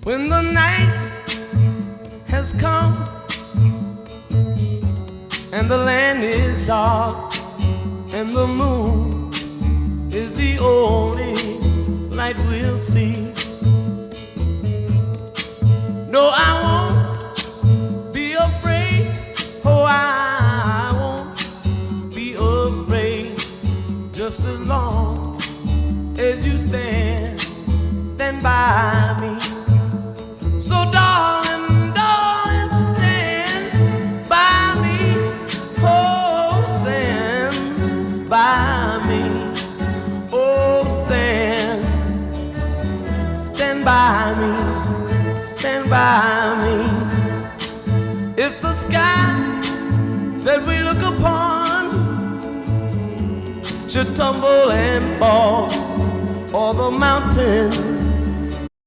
When the night has come and the land is dark and the moon is the only light we'll see. No, I won't be afraid. Oh, I won't be afraid. Just as long as you stand by me. So darling, darling, stand by me. Oh, stand by me. Oh, stand by me. Stand by me. If the sky that we look upon should tumble and fall, or the mountain